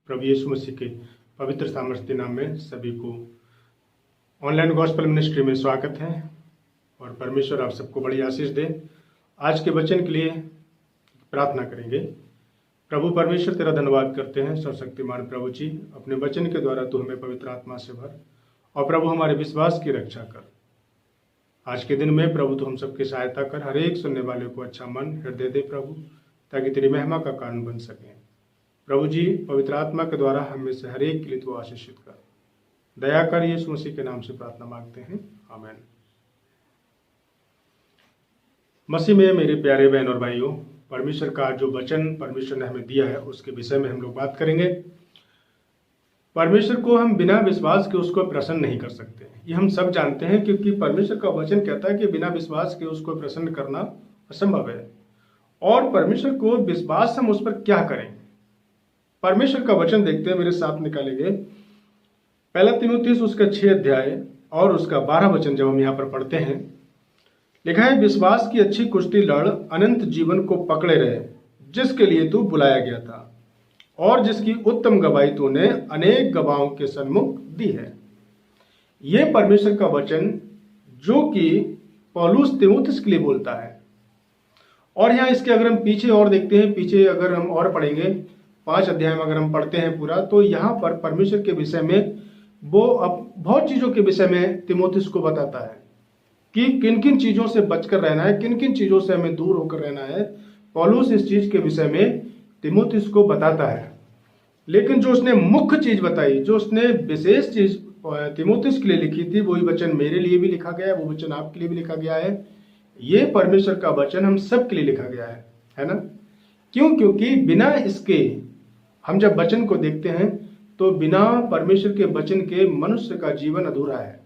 प्रभु यीशु मसीह के पवित्र सामर्थ्य नाम में सभी को ऑनलाइन गॉस्पेल मिनिस्ट्री में स्वागत है और परमेश्वर आप सबको बड़ी आशीष दे। आज के वचन के लिए प्रार्थना करेंगे। प्रभु परमेश्वर तेरा धन्यवाद करते हैं सर्वशक्तिमान प्रभु जी, अपने वचन के द्वारा तू हमें पवित्र आत्मा से भर और प्रभु हमारे विश्वास की रक्षा कर। आज के दिन में प्रभु तू हम सबकी सहायता कर, हर एक सुनने वाले को अच्छा मन हृदय दे प्रभु, ताकि तेरी महिमा का कारण बन सके। प्रभु जी पवित्र आत्मा के द्वारा हम में से हर एक के लिए तू आशीषित कर, दया कर। यीशु मसीह के नाम से प्रार्थना मांगते हैं, आमीन। मसीह में मेरे प्यारे बहन और भाइयों, परमेश्वर का जो वचन परमेश्वर ने हमें दिया है उसके विषय में हम लोग बात करेंगे। परमेश्वर को हम बिना विश्वास के उसको प्रसन्न नहीं कर सकते, ये हम सब जानते हैं, क्योंकि परमेश्वर का वचन कहता है कि बिना विश्वास के उसको प्रसन्न करना असंभव है। और परमेश्वर को विश्वास हम उस पर क्या करें, परमेश्वर का वचन देखते हैं, मेरे साथ निकालेंगे। पहला तीमुथियुस उसका 6 अध्याय और उसका 12 वचन जब हम यहाँ पर पढ़ते हैं, लिखा है, विश्वास की अच्छी कुश्ती लड़, अनंत जीवन को पकड़े रहे, जिसके लिए तू बुलाया गया था और जिसकी उत्तम गवाही तूने अनेक गवाहों के सन्मुख दी है। यह परमेश्वर का वचन जो कि पौलुस तीमुथियुस के लिए बोलता है। और यहाँ इसके अगर हम पीछे और देखते हैं, पीछे अगर हम और पढ़ेंगे 5 अध्याय में अगर हम पढ़ते हैं पूरा, तो यहाँ पर परमेश्वर के विषय में वो अब बहुत चीजों के विषय में तीमुथियुस को बताता है कि किन किन चीजों से बचकर रहना है, किन किन चीजों से हमें दूर होकर रहना है। पौलुस इस चीज के विषय में तीमुथियुस को बताता है, लेकिन जो उसने मुख्य चीज बताई, जो उसने विशेष चीज तीमुथियुस के लिए लिखी थी, वही वचन मेरे लिए भी लिखा गया है, वो वचन आपके लिए भी लिखा गया है। ये परमेश्वर का वचन हम सब के लिए लिखा गया है ना। क्यों? क्योंकि बिना इसके हम जब वचन को देखते हैं तो बिना परमेश्वर के वचन के मनुष्य का जीवन अधूरा है।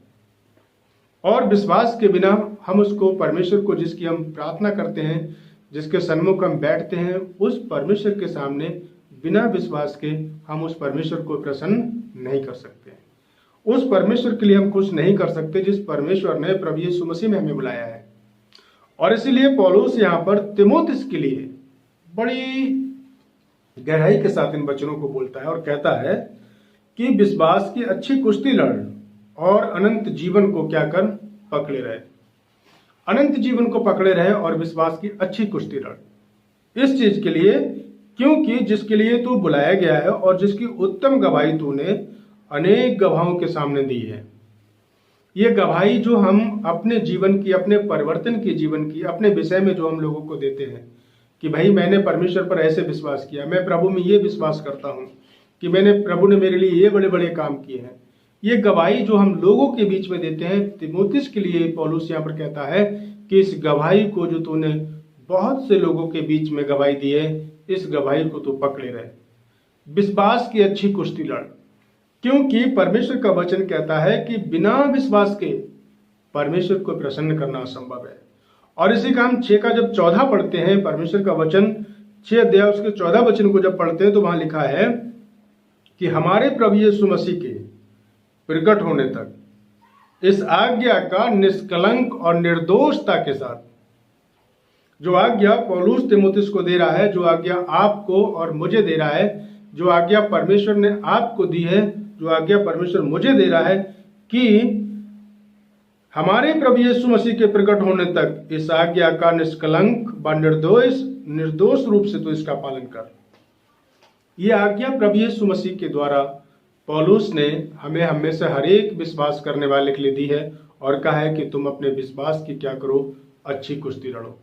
और विश्वास के बिना हम उसको, परमेश्वर को जिसकी हम प्रार्थना करते हैं, जिसके सन्मुख हम बैठते हैं, उस परमेश्वर के सामने बिना विश्वास के हम उस परमेश्वर को प्रसन्न नहीं कर सकते। उस परमेश्वर के लिए हम कुछ नहीं कर सकते जिस परमेश्वर ने प्रभु यीशु मसीह में हमें बुलाया है। और इसीलिए पौलुस यहाँ पर तीमुथियुस के लिए बड़ी गहराई के साथ इन वचनों को बोलता है और कहता है कि विश्वास की अच्छी कुश्ती लड़ और अनंत जीवन को क्या कर, पकड़े रहे। अनंत जीवन को पकड़े रहे और विश्वास की अच्छी कुश्ती लड़। इस चीज के लिए, क्योंकि जिसके लिए तू बुलाया गया है और जिसकी उत्तम गवाही तूने अनेक गवाहों के सामने दी है। ये गवाही जो हम अपने जीवन की, अपने परिवर्तन की जीवन की, अपने विषय में जो हम लोगों को देते हैं कि भाई मैंने परमेश्वर पर ऐसे विश्वास किया, मैं प्रभु में ये विश्वास करता हूँ कि प्रभु ने मेरे लिए ये बड़े बड़े काम किए हैं। ये गवाही जो हम लोगों के बीच में देते हैं, तीमुथियुस के लिए पौलुस यहाँ पर कहता है कि इस गवाही को जो तूने बहुत से लोगों के बीच में गवाही दी है, इस गवाही को तू पकड़े रहे। विश्वास की अच्छी कुश्ती लड़, क्योंकि परमेश्वर का वचन कहता है कि बिना विश्वास के परमेश्वर को प्रसन्न करना असंभव है। और इसी का हम 6 का जब 14 पढ़ते हैं, परमेश्वर का वचन 6 अध्याय उसके 14 वचन को जब पढ़ते हैं, तो वहां लिखा है कि हमारे प्रभु यीशु मसीह के प्रकट होने तक इस आज्ञा का निष्कलंक और निर्दोषता के साथ, जो आज्ञा पौलुस तीमुथियुस को दे रहा है, जो आज्ञा आपको और मुझे दे रहा है, जो आज्ञा परमेश्वर ने आपको दी है, जो आज्ञा परमेश्वर मुझे दे रहा है कि हमारे प्रभु यीशु मसीह के प्रकट होने तक इस आज्ञा का निष्कलंक व निर्दोष रूप से तो इसका पालन कर। यह आज्ञा प्रभु यीशु मसीह के द्वारा पौलुस ने हमें से हर एक विश्वास करने वाले के लिए दी है और कहा है कि तुम अपने विश्वास की क्या करो, अच्छी कुश्ती लड़ो।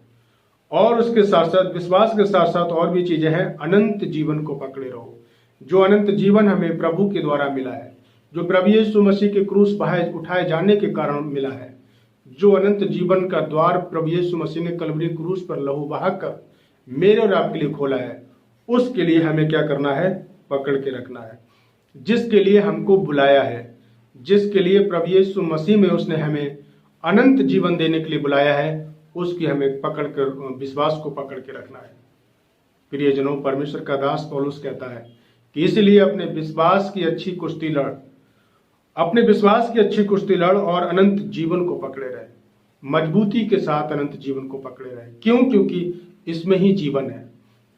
और उसके साथ साथ, विश्वास के साथ साथ और भी चीजें हैं, अनंत जीवन को पकड़े रहो। जो अनंत जीवन हमें प्रभु के द्वारा मिला है, जो प्रभु यीशु मसीह के क्रूस उठाए जाने के कारण मिला है, जो अनंत जीवन का द्वार प्रभु यीशु मसीह ने कलवरी क्रूस पर लहू बहाकर मेरे और आपके लिए खोला है, उसके लिए हमें क्या करना है, पकड़ के रखना है। जिसके लिए हमको बुलाया है, जिसके लिए प्रभु यीशु मसीह में उसने हमें अनंत जीवन देने के लिए बुलाया है, उसकी हमें पकड़ कर, विश्वास को पकड़ के रखना है। प्रियजनों, परमेश्वर का दास पौलुस कहता है कि इसलिए अपने विश्वास की अच्छी कुश्ती लड़, अपने विश्वास की अच्छी कुश्ती लड़ और अनंत जीवन को पकड़े रहे, मजबूती के साथ अनंत जीवन को पकड़े रहे। क्यों? क्योंकि इसमें ही जीवन है।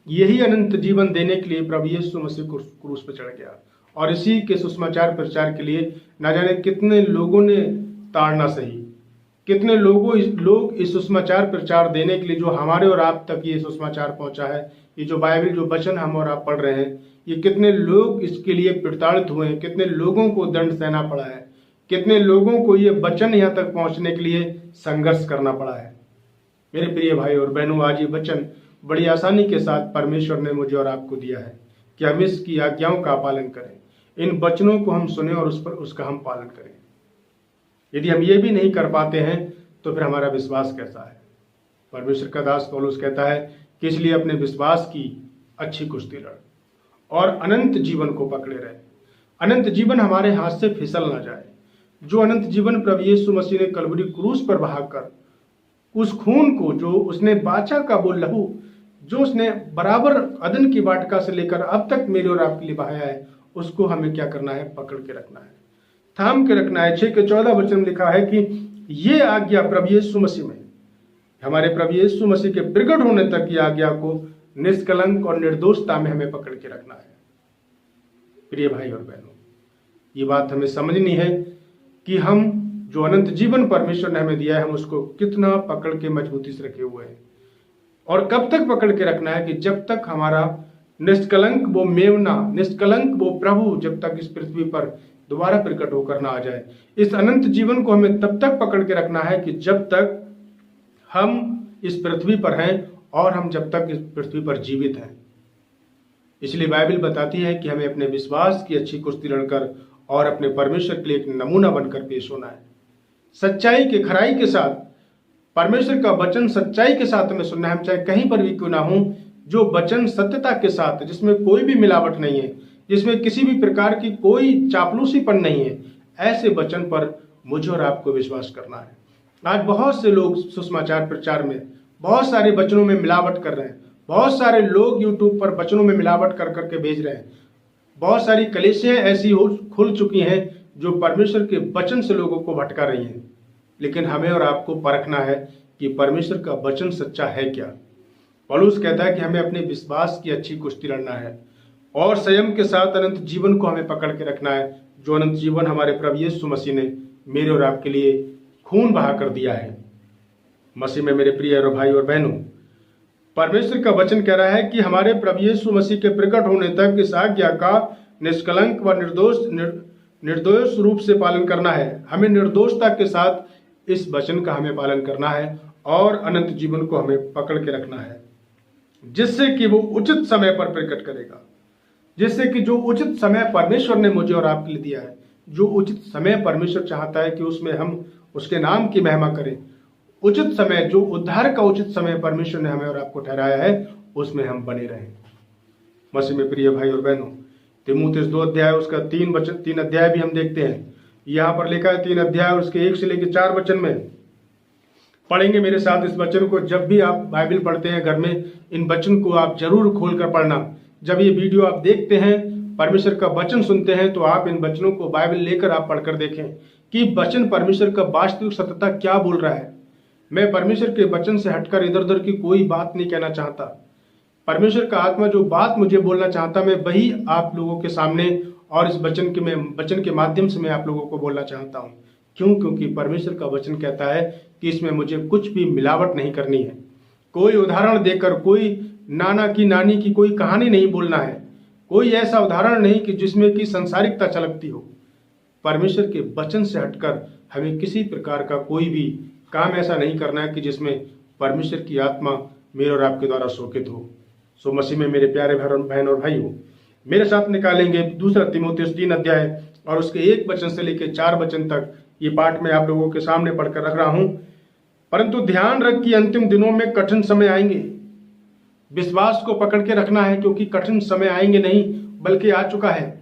यही अनंत जीवन देने के लिए प्रभु यीशु मसीह क्रूस पर चढ़ गया, और इसी के सुसमाचार प्रचार के लिए न जाने कितने लोगों ने ताड़ना सही, कितने लोग इस सुसमाचार प्रचार देने के लिए, जो हमारे और आप तक ये सुसमाचार पहुंचा है, ये जो बाइबल जो वचन हम और आप पढ़ रहे हैं, ये कितने लोग इसके लिए प्रताड़ित हुए हैं, कितने लोगों को दंड सहना पड़ा है, कितने लोगों को ये वचन यहाँ तक पहुंचने के लिए संघर्ष करना पड़ा है। मेरे प्रिय भाई और बहनों, आज ये वचन बड़ी आसानी के साथ परमेश्वर ने मुझे और आपको दिया है कि हम इसकी आज्ञाओं का पालन करें, इन वचनों को हम सुने और उस पर उसका हम पालन करें। यदि हम ये भी नहीं कर पाते हैं तो फिर हमारा विश्वास कैसा है? परमेश्वर का दास पौलुस कहता है कि इसलिए अपने विश्वास की अच्छी कुश्ती लड़ और अनंत जीवन को पकड़े रहे। अनंत जीवन हमारे हाथ से फिसल ना जाए। जो अनंत जीवन प्रभु यीशु मसीह ने कलवरी क्रूस पर बहाकर उस खून को, जो उसने बाचा का वो लहू, जो उसने बराबर अदन की वाटिका से लेकर अब तक मेरे और आपके लिए बहाया है, उसको हमें क्या करना है? पकड़ के रखना है, थाम के रखना है। 6 के 14 वचन में लिखा है कि ये आज्ञा प्रभु यीशु मसीह में, हमारे प्रभु यीशु मसीह के प्रकट होने तक की आज्ञा को निष्कलंक और निर्दोषता में हमें पकड़ के रखना है। प्रिय भाई और बहनों, ये बात हमें समझनी है कि हम जो अनंत जीवन परमेश्वर ने हमें दिया है, हम उसको कितना पकड़ के मजबूती से रखे हुए हैं। और कब तक पकड़ के रखना है? कि जब तक हमारा निष्कलंक वो मेमना, निष्कलंक वो प्रभु जब तक इस पृथ्वी पर दोबारा प्रकट होकर ना आ जाए। इस अनंत जीवन को हमें तब तक पकड़ के रखना है कि जब तक हम इस पृथ्वी पर हैं और हम जब तक इस पृथ्वी पर जीवित हैं। इसलिए बाइबल बताती है कि हमें अपने विश्वास की अच्छी कुश्ती लड़कर और अपने परमेश्वर के लिए एक नमूना बनकर पेश होना है। सच्चाई के, खराई के साथ परमेश्वर का वचन सच्चाई के साथ हमें सुनना है, हम चाहे कहीं पर भी क्यों ना हो। जो वचन सत्यता के साथ, जिसमें कोई भी मिलावट नहीं है, जिसमें किसी भी प्रकार की कोई चापलूसीपन नहीं है, ऐसे वचन पर मुझे और आपको विश्वास करना है। आज बहुत से लोग सुसमाचार प्रचार में बहुत सारे वचनों में मिलावट कर रहे हैं। बहुत सारे लोग यूट्यूब पर वचनों में मिलावट कर करके भेज रहे हैं। बहुत सारी कलीसियां ऐसी खुल चुकी हैं जो परमेश्वर के वचन से लोगों को भटका रही हैं। लेकिन हमें और आपको परखना है कि परमेश्वर का वचन सच्चा है क्या। पौलुस कहता है कि हमें अपने विश्वास की अच्छी कुश्ती लड़ना है और संयम के साथ अनंत जीवन को हमें पकड़ के रखना है, जो अनंत जीवन हमारे प्रभु यीशु मसीह ने मेरे और आपके लिए खून बहा कर दिया है। मसीह में मेरे प्रिय भाई और बहनों, परमेश्वर का वचन कह रहा है कि हमारे प्रभु यीशु मसीह के प्रकट होने तक इस आज्ञा का निष्कलंक व निर्दोष रूप से पालन करना है। हमें निर्दोषता के साथ इस वचन का हमें पालन करना है और अनंत जीवन को हमें पकड़ के रखना है, जिससे कि वो उचित समय पर प्रकट करेगा। जिससे कि जो उचित समय परमेश्वर ने मुझे और आपके लिए दिया है, जो उचित समय परमेश्वर चाहता है कि उसमें हम उसके नाम की महिमा करें, उचित समय, जो उद्धार का उचित समय परमेश्वर ने हमें और आपको ठहराया है, उसमें हम बने रहें। मसीह में प्रिय भाई और बहनों, तीमुथियुस 2 अध्याय उसका 3 अध्याय भी हम देखते हैं। यहाँ पर लिखा है 3 अध्याय उसके 1 से लेकर 4 वचन में पढ़ेंगे मेरे साथ इस वचन को। जब भी आप बाइबल पढ़ते हैं घर में, इन वचन को आप जरूर खोल कर पढ़ना। जब ये वीडियो आप देखते हैं, परमेश्वर का वचन सुनते हैं, तो आप इन वचनों को बाइबल लेकर आप पढ़कर देखें कि वचन परमेश्वर का वास्तविक सत्यता क्या बोल रहा है। मैं परमेश्वर के वचन से हटकर इधर उधर की कोई बात नहीं कहना चाहता। परमेश्वर का आत्मा जो बात मुझे बोलना चाहता, मैं वही आप लोगों के सामने और इस वचन के माध्यम से मैं आप लोगों को बोलना चाहता हूँ। क्यों? क्योंकि परमेश्वर का वचन कहता है कि इसमें मुझे कुछ भी मिलावट नहीं करनी है। कोई उदाहरण देकर, कोई नाना की नानी की कोई कहानी नहीं बोलना है। कोई ऐसा उदाहरण नहीं कि जिसमें कि संसारिकता छलकती हो। परमेश्वर के वचन से हटकर हमें किसी प्रकार का कोई भी काम ऐसा नहीं करना है कि जिसमें परमेश्वर की आत्मा मेरे और आपके द्वारा शोकित हो। सो मसीह में मेरे प्यारे बहन और भाई हो, मेरे साथ निकालेंगे 2 तीमुथियुस 3 अध्याय और उसके 1 वचन से लेकर 4 वचन तक। ये पाठ मैं आप लोगों के सामने पढ़कर रख रहा हूं। परंतु ध्यान रख कि अंतिम दिनों में कठिन समय आएंगे। विश्वास को पकड़ के रखना है, क्योंकि कठिन समय आएंगे नहीं बल्कि आ चुका है।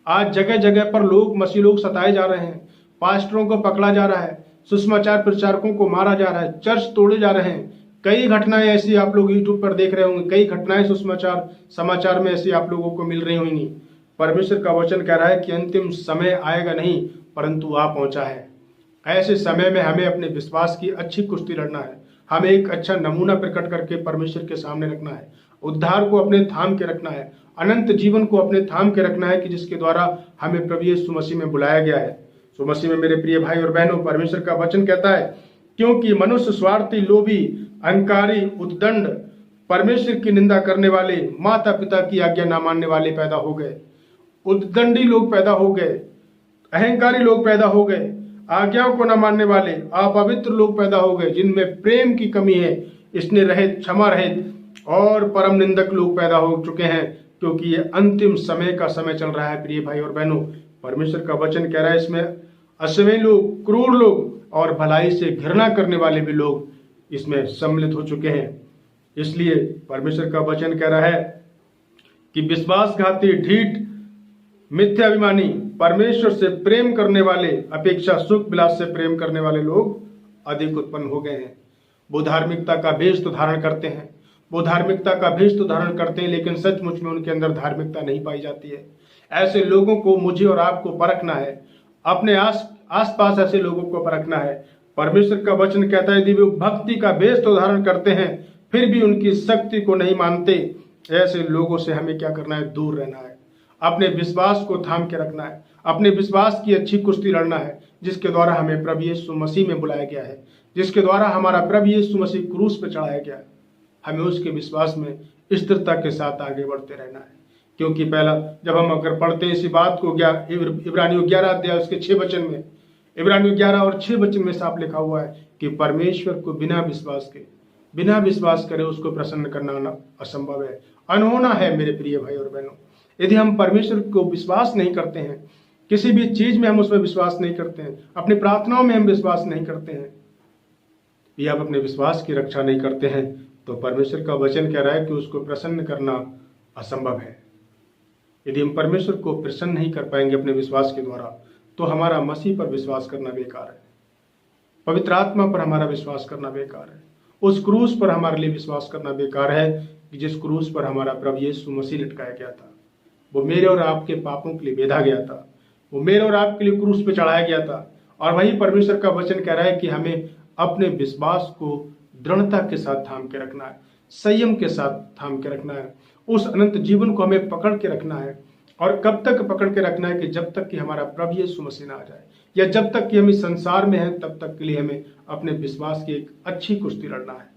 आज जगह जगह पर मसीह लोग सताए जा रहे हैं, पास्टरों को पकड़ा जा रहा है, सुसमाचार प्रचारकों को मारा जा रहा है, चर्च तोड़े जा रहे हैं। कई घटनाएं ऐसी आप लोग यूट्यूब पर देख रहे होंगे, कई घटनाएं समाचार में ऐसी आप लोगों को मिल रही होंगी। परमेश्वर का वचन कह रहा है कि अंतिम समय आएगा नहीं परंतु आ पहुंचा है। ऐसे समय में हमें अपने विश्वास की अच्छी कुश्ती लड़ना है। हमें एक अच्छा नमूना प्रकट करके परमेश्वर के सामने रखना है। उद्धार को अपने थाम के रखना है, अनंत जीवन को अपने थाम के रखना है कि जिसके द्वारा हमें प्रभु यीशु मसीह में बुलाया गया है। सो मसीह में मेरे प्रिय भाई और बहनों, परमेश्वर का वचन कहता है, क्योंकि मनुष्य स्वार्थी, लोभी, अहंकारी, उद्दंड, परमेश्वर की निंदा करने वाले, माता पिता की आज्ञा ना मानने वाले पैदा हो गए। उद्दंडी लोग पैदा हो गए, अहंकारी लोग पैदा हो गए, आज्ञाओं को न मानने वाले, अपवित्र लोग पैदा हो गए, जिनमें प्रेम की कमी है, स्नेह रहित, क्षमा रहित और परम निंदक लोग पैदा हो चुके हैं, क्योंकि ये अंतिम समय का समय चल रहा है। प्रिय भाई और बहनों, परमेश्वर का वचन कह रहा है, इसमें अश्लील लोग, क्रूर लोग और भलाई से घृणा करने वाले भी लोग इसमें सम्मिलित हो चुके हैं। इसलिए परमेश्वर का वचन कह रहा है कि विश्वासघाती, ढीठ, मिथ्याभिमानी, परमेश्वर से प्रेम करने वाले अपेक्षा सुख विलास से प्रेम करने वाले लोग अधिक उत्पन्न हो गए हैं। वो धार्मिकता का भेष तो धारण करते हैं, लेकिन सचमुच में उनके अंदर धार्मिकता नहीं पाई जाती है। ऐसे लोगों को मुझे और आपको परखना है, अपने आसपास ऐसे लोगों को परखना है। परमेश्वर का वचन कहता है, यदि वे भक्ति का भेष तो धारण करते हैं फिर भी उनकी शक्ति को नहीं मानते, ऐसे लोगों से हमें क्या करना है? दूर रहना है। अपने विश्वास को थाम के रखना है, अपने विश्वास की अच्छी कुश्ती लड़ना है, जिसके द्वारा हमें प्रभु यीशु मसीह में बुलाया गया है, जिसके द्वारा हमारा प्रभु यीशु मसीह क्रूस पे चढ़ाया गया है। हमें उसके विश्वास में स्थिरता के साथ आगे बढ़ते रहना है। क्योंकि पहला जब हम अगर पढ़ते हैं इसी बात को इब्रानियों 11 अध्याय उसके 6 वचन में, इब्रानियों 11 और 6 वचन में साफ लिखा हुआ है कि परमेश्वर को बिना विश्वास करे उसको प्रसन्न करना असंभव है, अनहोना है। मेरे प्रिय भाई और बहनों, यदि हम परमेश्वर को विश्वास नहीं करते हैं, किसी भी चीज में हम उसमें विश्वास नहीं करते हैं, अपनी प्रार्थनाओं में हम विश्वास नहीं करते हैं, या आप अपने विश्वास की रक्षा नहीं करते हैं, तो परमेश्वर का वचन कह रहा है कि उसको प्रसन्न करना असंभव है। यदि हम परमेश्वर को प्रसन्न नहीं कर पाएंगे अपने विश्वास के द्वारा, तो हमारा मसीह पर विश्वास करना बेकार है, पवित्र आत्मा पर हमारा विश्वास करना बेकार है, उस क्रूस पर हमारे लिए विश्वास करना बेकार है कि जिस क्रूस पर हमारा प्रभु यीशु मसीह लटकाया गया था। वो मेरे और आपके पापों के लिए बेधा गया था, वो मेरे और आपके लिए क्रूस पे चढ़ाया गया था। और वही परमेश्वर का वचन कह रहा है कि हमें अपने विश्वास को दृढ़ता के साथ थाम के रखना है, संयम के साथ थाम के रखना है, उस अनंत जीवन को हमें पकड़ के रखना है। और कब तक पकड़ के रखना है? कि जब तक कि हमारा प्रभु यीशु मसीह ना आ जाए, या जब तक कि हम इस संसार में हैं, तब तक के लिए हमें अपने विश्वास की एक अच्छी कुश्ती लड़ना है।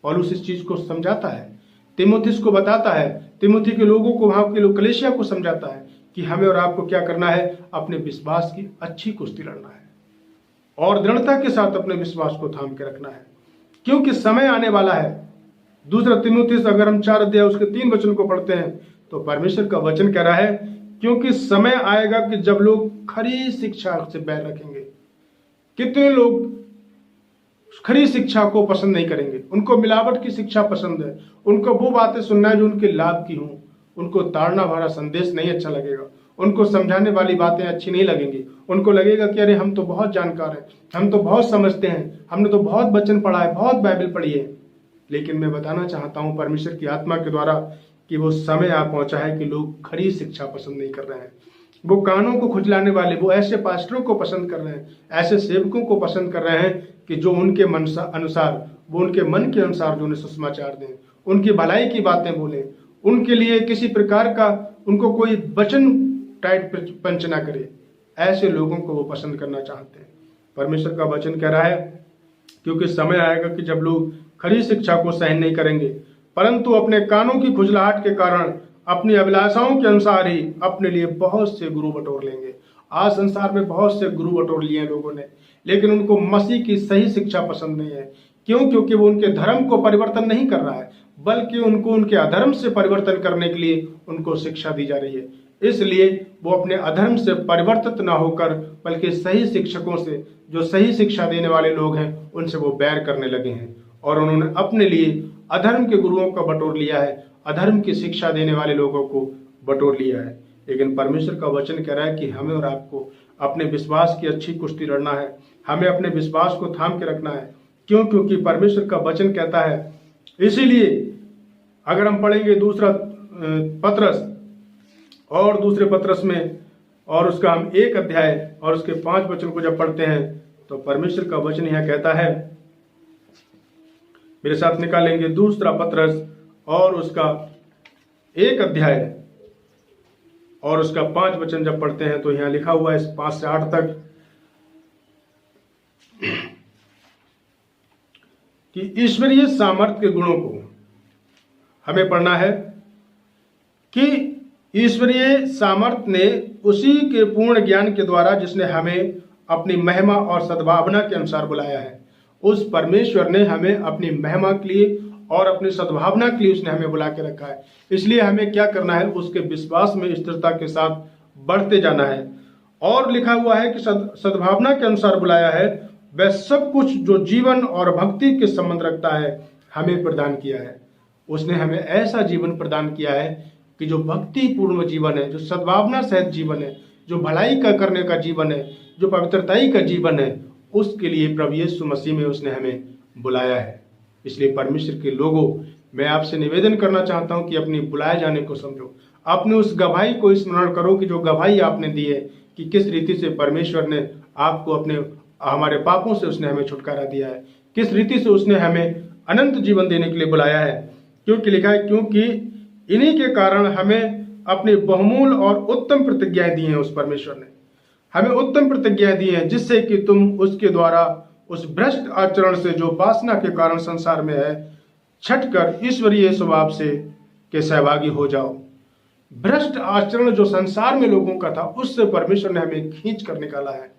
पौलुस इस चीज को समझाता है, तीमुथियुस को बताता है, तीमुथी के लोगों को, वहां के लोग कलीसिया को समझाता है कि हमें और आपको क्या करना है? अपने विश्वास की अच्छी कुश्ती लड़ना है और दृढ़ता के साथ अपने विश्वास को थाम के रखना है, क्योंकि समय आने वाला है। दूसरा तीमुथियुस अगर हम 4 अध्याय उसके 3 वचन को पढ़ते हैं, तो परमेश्वर का वचन कह रहा है, क्योंकि समय आएगा कि जब लोग खरी शिक्षा से बैर रखेंगे। कितने लोग खरी शिक्षा को पसंद नहीं करेंगे, उनको मिलावट की शिक्षा पसंद है, उनको वो बातें सुनना है जो उनके लाभ की हों, उनको ताड़ना भरा संदेश नहीं अच्छा लगेगा, उनको समझाने वाली बातें अच्छी नहीं लगेंगी, उनको लगेगा कि अरे हम तो बहुत जानकार हैं, हम तो बहुत समझते हैं, हमने तो बहुत वचन पढ़ा है, बहुत बाइबल पढ़ी है। लेकिन मैं बताना चाहता हूं परमेश्वर की आत्मा के द्वारा कि वो समय आ पहुंचा है कि लोग खरी शिक्षा पसंद नहीं कर रहे हैं, वो कानों को खुजलाने वाले, वो ऐसे पास्टरों को पसंद कर रहे हैं, ऐसे सेवकों को पसंद कर रहे हैं कि जो उनके मन अनुसार, वो उनके मन के अनुसार जो उन्हें सुसमाचार दें, उनकी भलाई की बातें बोलें, उनके लिए किसी प्रकार का उनको कोई वचन टाइट पंच ना करे। ऐसे लोगों को वो पसंद करना चाहते हैं। परमेश्वर का वचन कह रहा है, क्योंकि समय आएगा कि जब लोग खरी शिक्षा को सहन नहीं करेंगे, परंतु अपने कानों की खुजलाहट के कारण अपनी अभिलाषाओं के अनुसार ही अपने लिए बहुत से गुरु बटोर लेंगे। आज संसार में बहुत से गुरु बटोर लिए हैं लोगों ने, लेकिन उनको मसीह की सही शिक्षा पसंद नहीं है। क्यों? क्योंकि वो उनके धर्म को परिवर्तन नहीं कर रहा है, बल्कि उनको उनके अधर्म से परिवर्तन करने के लिए उनको शिक्षा दी जा रही है। इसलिए वो अपने अधर्म से परिवर्तित ना होकर, बल्कि सही शिक्षकों से, जो सही शिक्षा देने वाले लोग हैं, उनसे वो बैर करने लगे हैं और उन्होंने अपने लिए अधर्म के गुरुओं को बटोर लिया है, अधर्म की शिक्षा देने वाले लोगों को बटोर लिया है। लेकिन परमेश्वर का वचन कह रहा है कि हमें और आपको अपने विश्वास की अच्छी कुश्ती लड़ना है, हमें अपने विश्वास को थाम के रखना है। क्यों? क्योंकि परमेश्वर का वचन कहता है। इसीलिए अगर हम पढ़ेंगे दूसरे पत्रस में, और उसका हम 1 अध्याय और उसके 5 वचन को जब पढ़ते हैं, तो परमेश्वर का वचन यह कहता है, मेरे साथ निकालेंगे दूसरा पत्रस और उसका 1 अध्याय और उसका 5 वचन जब पढ़ते हैं तो यहाँ लिखा हुआ है 5 से 8 तक कि ईश्वरीय सामर्थ्य के गुणों को हमें पढ़ना है कि ईश्वरीय सामर्थ्य ने उसी के पूर्ण ज्ञान के द्वारा जिसने हमें अपनी महिमा और सद्भावना के अनुसार बुलाया है। उस परमेश्वर ने हमें अपनी महिमा के लिए और अपनी सद्भावना के लिए उसने हमें बुला के रखा है। इसलिए हमें क्या करना है, उसके विश्वास में स्थिरता के साथ बढ़ते जाना है। और लिखा हुआ है कि सद्भावना के अनुसार बुलाया है, वह सब कुछ जो जीवन और भक्ति के संबंध रखता है हमें प्रदान किया है। उसने हमें ऐसा जीवन प्रदान किया है कि जो भक्ति पूर्ण जीवन है, जो सद्भावना सहित जीवन है, जो भलाई का करने का जीवन है, जो पवित्रताई का जीवन है, उसके लिए प्रभु यीशु मसीह में उसने हमें बुलाया है। इसलिए परमेश्वर के लोगों, मैं आपसे निवेदन करना चाहता हूं कि अपनी बुलाए जाने को समझो। आपने उस गवाही को स्मरण करो कि जो गवाही आपने दी है कि किस रीति से परमेश्वर ने आपको अपने हमारे पापों से उसने हमें छुटकारा दिया है, किस रीति से उसने हमें अनंत जीवन देने के लिए बुलाया है। क्योंकि लिखा है, क्योंकि इन्हीं के कारण हमें अपनी बहुमूल और उत्तम प्रतिज्ञाएं दी हैं। उस परमेश्वर ने हमें उत्तम प्रतिज्ञाएं दी हैं जिससे कि तुम उसके द्वारा उस भ्रष्ट आचरण से जो वासना के कारण संसार में है छटकर ईश्वरीय स्वभाव से के सहभागी हो जाओ। भ्रष्ट आचरण जो संसार में लोगों का था, उससे परमेश्वर ने हमें खींच कर निकाला है।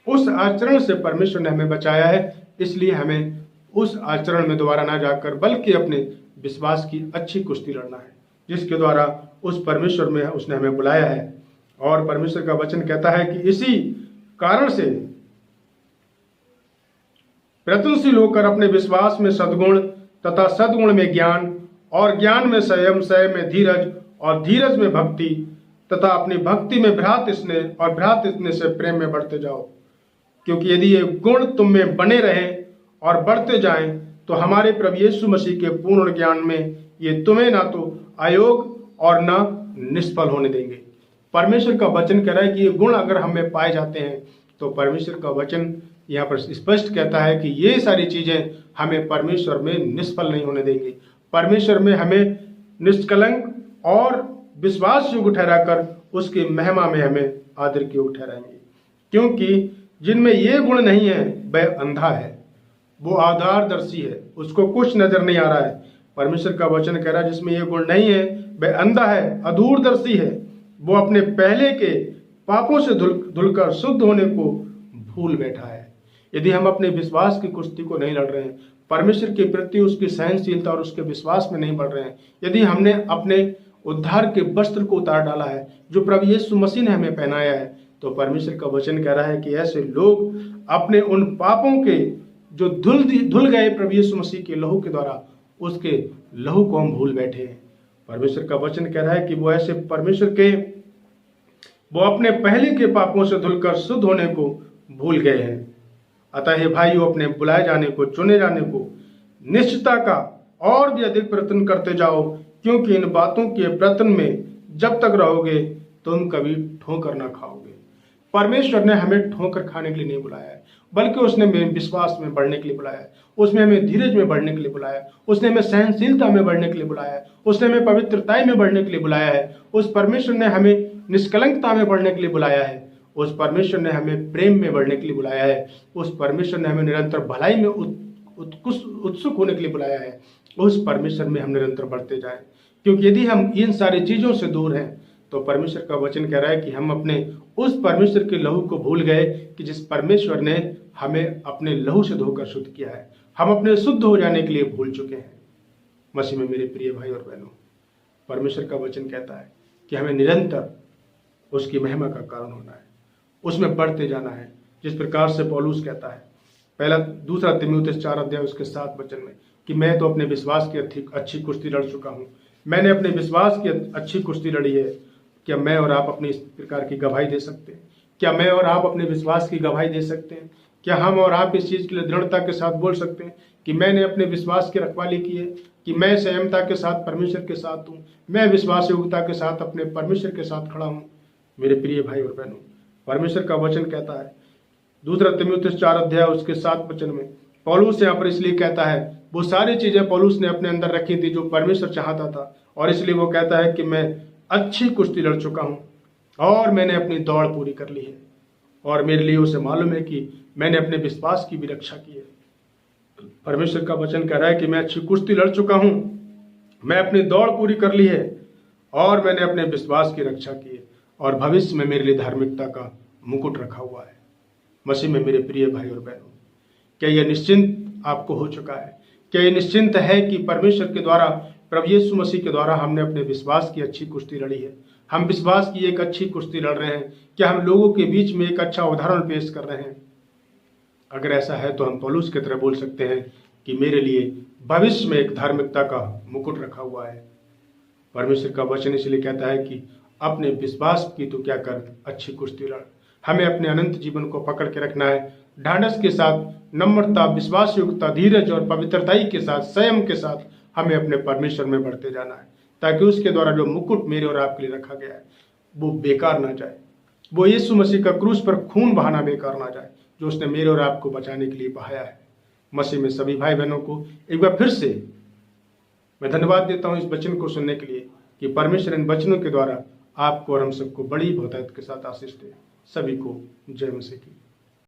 उस आचरण से परमेश्वर ने हमें बचाया है। इसलिए हमें उस आचरण में दोबारा ना जाकर बल्कि अपने विश्वास की अच्छी कुश्ती लड़ना है, जिसके द्वारा उस परमेश्वर में उसने हमें बुलाया है। और परमेश्वर का वचन कहता है कि इसी कारण से प्रयत्नशील होकर अपने विश्वास में सद्गुण तथा सद्गुण में ज्ञान और ज्ञान में संयम, संयम में धीरज और धीरज में भक्ति तथा अपनी भक्ति में भ्रात स्नेह और भ्रात स्नेह से प्रेम में बढ़ते जाओ। क्योंकि यदि ये गुण तुम में बने रहें और बढ़ते जाएं तो हमारे प्रभु यीशु मसीह के पूर्ण ज्ञान में ये तुम्हें ना तो अयोग और ना निष्फल होने देंगे। परमेश्वर का वचन कह रहा है कि ये गुण अगर हमें पाए जाते हैं तो परमेश्वर का वचन यहाँ पर स्पष्ट कहता है कि ये सारी चीजें हमें परमेश्वर में निष्फल नहीं होने देंगी। परमेश्वर में हमें निष्कलंक और विश्वास योग्य ठहराकर उसकी महिमा में हमें आदर के योग्य ठहराएंगे। क्योंकि जिनमें ये गुण नहीं है वह अंधा है, वो आधारदर्शी है, उसको कुछ नजर नहीं आ रहा है। परमेश्वर का वचन कह रहा है जिसमें ये गुण नहीं है वह अंधा है, अधूरदर्शी है, वो अपने पहले के पापों से धुलकर शुद्ध होने को भूल बैठा है। यदि हम अपने विश्वास की कुश्ती को नहीं लड़ रहे हैं, परमेश्वर के प्रति उसकी सहनशीलता और उसके विश्वास में नहीं बढ़ रहे हैं, यदि हमने अपने उद्धार के वस्त्र को उतार डाला है जो प्रभु यीशु मसीह ने हमें पहनाया है, तो परमेश्वर का वचन कह रहा है कि ऐसे लोग अपने उन पापों के जो धुल गए प्रभु यीशु मसीह के लहू के द्वारा, उसके लहू को हम भूल बैठे हैं। परमेश्वर का वचन कह रहा है कि वो ऐसे परमेश्वर के वो अपने पहले के पापों से धुलकर शुद्ध होने को भूल गए हैं। अतः हे भाइयों, अपने बुलाए जाने को, चुने जाने को निश्चितता का और भी अधिक प्रयत्न करते जाओ, क्योंकि इन बातों के प्रयत्न में जब तक रहोगे तुम कभी ठोकर ना खाओगे। परमेश्वर ने हमें ठोकर खाने के लिए नहीं बुलाया है, बल्कि उसने हमें विश्वास में बढ़ने के लिए बुलाया है, उसने हमें धीरज में बढ़ने के लिए बुलाया है, उसने हमें सहनशीलता में बढ़ने के लिए बुलाया है, उसने हमें पवित्रता में बढ़ने के लिए बुलाया है, उस परमेश्वर ने हमें निष्कलंकता में बढ़ने के लिए बुलाया है, उस परमेश्वर ने हमें प्रेम में बढ़ने के लिए बुलाया है, उस परमेश्वर ने हमें निरंतर भलाई में उत्सुक होने के लिए बुलाया है। उस परमेश्वर में हम निरंतर बढ़ते जाएं, क्योंकि यदि हम इन सारी चीजों से दूर हैं तो परमेश्वर का वचन कह रहा है कि हम अपने उस परमेश्वर के लहू को भूल गए कि जिस परमेश्वर ने हमें अपने लहू से धोकर शुद्ध किया है। हम अपने शुद्ध हो जाने के लिए भूल चुके हैं। मसीह में मेरे प्रिय भाई और बहनों, परमेश्वर का वचन कहता है कि हमें निरंतर उसकी महिमा का कारण होना है, उसमें बढ़ते जाना है। जिस प्रकार से पौलुस कहता है दूसरा तीमुथियुस 4 अध्याय उसके 7 वचन में कि मैं तो अपने विश्वास की अच्छी कुश्ती लड़ चुका हूँ, मैंने अपने विश्वास की अच्छी कुश्ती लड़ी है। क्या मैं और आप अपनी इस प्रकार की गवाही दे सकते हैं? क्या मैं और आप अपने विश्वास की गवाही दे सकते हैं? क्या हम और आप इस चीज के लिए दृढ़ता के साथ बोल सकते हैं कि मैंने अपने विश्वास की रखवाली की है, कि मैं संयमता के साथ परमेश्वर के साथ हूँ, मैं विश्वास योग्यता के साथ अपने परमेश्वर के साथ खड़ा हूँ? मेरे प्रिय भाई और बहनों, परमेश्वर का वचन कहता है दूसरा तीमुथियुस 4 अध्याय उसके 7 वचन में, पौलुस यहाँ पर इसलिए कहता है, वो सारी चीजें पौलुस ने अपने अंदर रखी थी जो परमेश्वर चाहता था, और इसलिए वो कहता है कि मैं अच्छी कुश्ती लड़ चुका हूं और मैंने अपनी दौड़ पूरी कर ली है, और मेरे लिए उसे मालूम है कि मैंने अपने विश्वास की भी रक्षा की है। परमेश्वर का वचन कह रहा है कि मैं अच्छी कुश्ती लड़ चुका हूं, मैं अपनी दौड़ पूरी कर ली है और मैंने अपने विश्वास की रक्षा की है, और भविष्य में मेरे लिए धार्मिकता का मुकुट रखा हुआ है। मसीह में मेरे प्रिय भाई और बहनों, क्या यह निश्चिंत आपको हो चुका है? क्या यह निश्चिंत है कि परमेश्वर के द्वारा, प्रभु यीशु मसीह के द्वारा हमने अपने विश्वास की अच्छी कुश्ती लड़ी है? हम विश्वास की एक अच्छी कुश्ती लड़ रहे हैं? क्या हम लोगों के बीच में एक अच्छा उदाहरण पेश कर रहे हैं? अगर ऐसा है तो हम पौलुस की तरह बोल सकते हैं कि मेरे लिए भविष्य में एक धार्मिकता का मुकुट रखा हुआ है। परमेश्वर का वचन इसलिए कहता है कि अपने विश्वास की तो क्या कर, अच्छी कुश्ती लड़। हमें अपने अनंत जीवन को पकड़ के रखना है, ढांढस के साथ, नम्रता, विश्वास योग्यता, धीरज और पवित्रताई के साथ, संयम के साथ हमें अपने परमेश्वर में बढ़ते जाना है, ताकि उसके द्वारा जो मुकुट मेरे और आपके लिए रखा गया है वो बेकार ना जाए। वो यीशु मसीह का क्रूस पर खून बहाना बेकार ना जाए, जो उसने मेरे और आपको बचाने के लिए बहाया है। मसीह में सभी भाई बहनों को एक बार फिर से मैं धन्यवाद देता हूं इस वचन को सुनने के लिए, कि परमेश्वर इन वचनों के द्वारा आपको और हम सबको बड़ी बहुतायत के साथ आशीष दे। सभी को जय मसीह की।